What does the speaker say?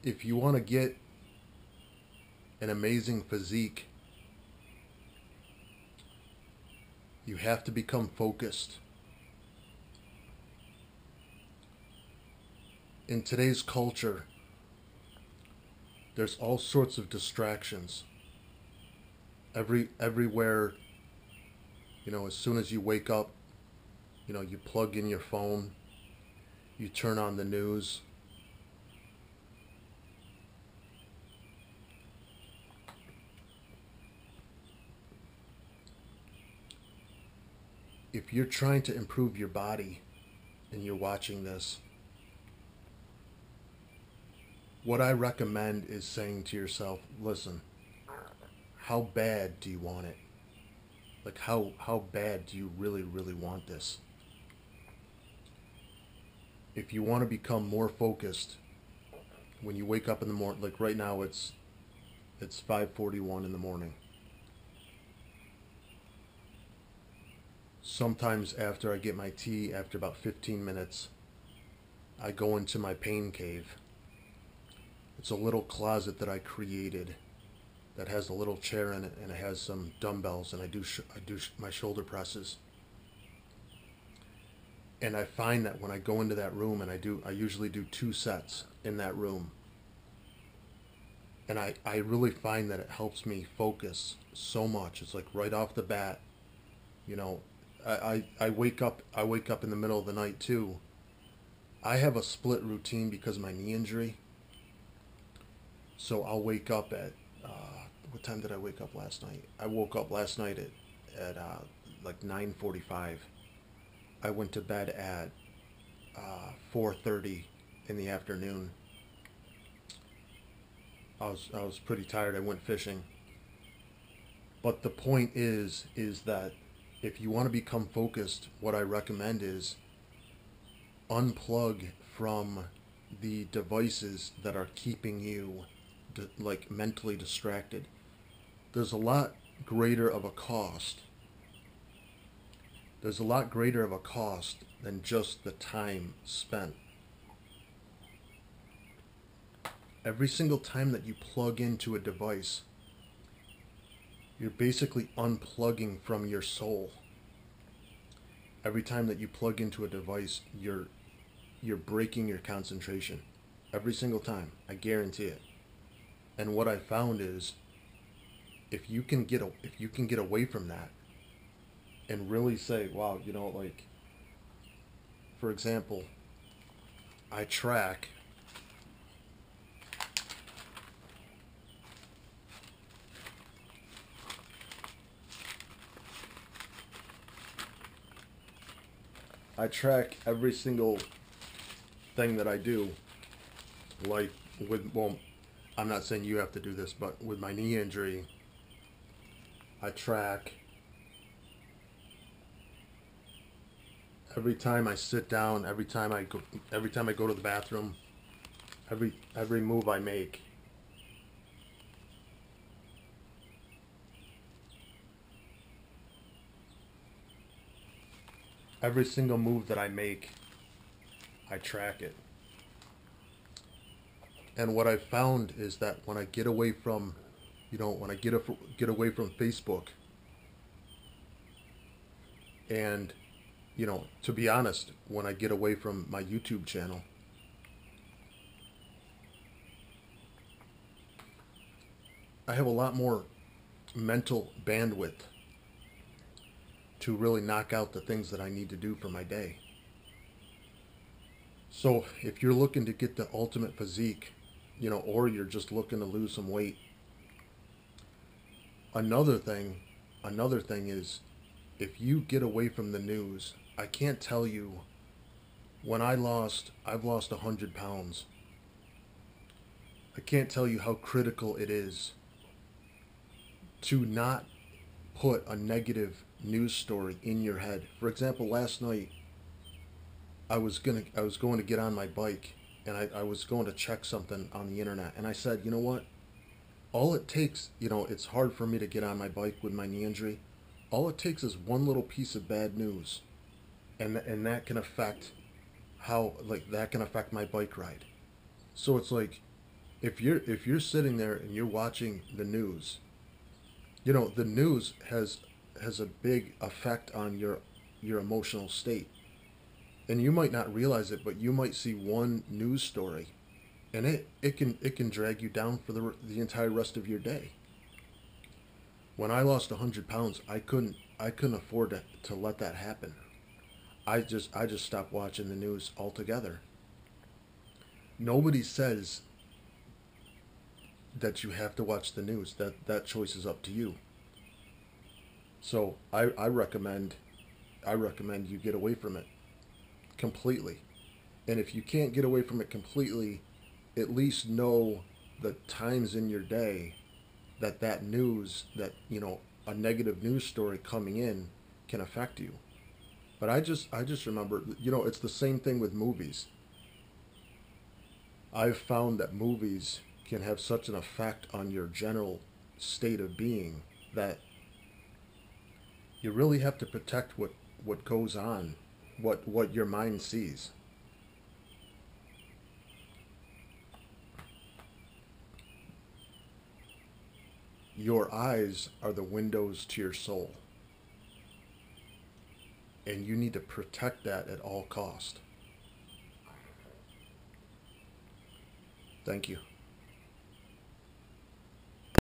If you want to get an amazing physique, you have to become focused. In today's culture, there's all sorts of distractions. Everywhere, as soon as you wake up, you plug in your phone, you turn on the news. If you're trying to improve your body and you're watching this, what I recommend is saying to yourself, listen, how bad do you want it? Like, how bad do you really, really want this? If you want to become more focused, when you wake up in the morning, like right now it's 5:41 in the morning. Sometimes after I get my tea, after about 15 minutes, I go into my pain cave. It's a little closet that I created that has a little chair in it, and it has some dumbbells, and I do my shoulder presses. And I find that when I go into that room, and I usually do 2 sets in that room, and I really find that it helps me focus so much. It's like right off the bat, you know, I wake up in the middle of the night too. I have a split routine because of my knee injury. So I'll wake up at what time did I wake up last night? I woke up last night at like 9:45. I went to bed at 4:30 in the afternoon. I was pretty tired. I went fishing. But the point is that if you want to become focused, what I recommend is unplug from the devices that are keeping you like mentally distracted. There's a lot greater of a cost. There's a lot greater of a cost than just the time spent. Every single time that you plug into a device, you're basically unplugging from your soul. Every time that you plug into a device, you're breaking your concentration. Every single time, I guarantee it. And what I found is, if you can get away from that, and really say, wow, like, for example, I track every single thing that I do, like well, I'm not saying you have to do this, but with my knee injury, I track every time I sit down, every time I go to the bathroom, every move I make. Every single move that I make, I track it. And what I found is that when I get away from, when I get away from Facebook, and, to be honest, when I get away from my YouTube channel, I have a lot more mental bandwidth to really knock out the things that I need to do for my day. So if you're looking to get the ultimate physique, or you're just looking to lose some weight, another thing is, if you get away from the news, I can't tell you, I've lost 100 pounds. I can't tell you how critical it is to not put a negative news story in your head. For example, last night I was going to get on my bike, and I was going to check something on the internet, and I said, you know what? All it takes, it's hard for me to get on my bike with my knee injury. All it takes is one little piece of bad news, and that can affect that can affect my bike ride. So it's like, If you're sitting there and you're watching the news, you know, the news has a big effect on your emotional state. And you might not realize it, but you might see one news story and it can drag you down for the entire rest of your day. When I lost 100 pounds, I couldn't afford to let that happen. I just stopped watching the news altogether. Nobody says that you have to watch the news. That choice is up to you. So I recommend you get away from it completely. And if you can't get away from it completely, at least know the times in your day that news, that, a negative news story coming in can affect you. But I just remember, it's the same thing with movies. I've found that movies can have such an effect on your general state of being that you really have to protect what goes on, what your mind sees. Your eyes are the windows to your soul, and you need to protect that at all cost. Thank you.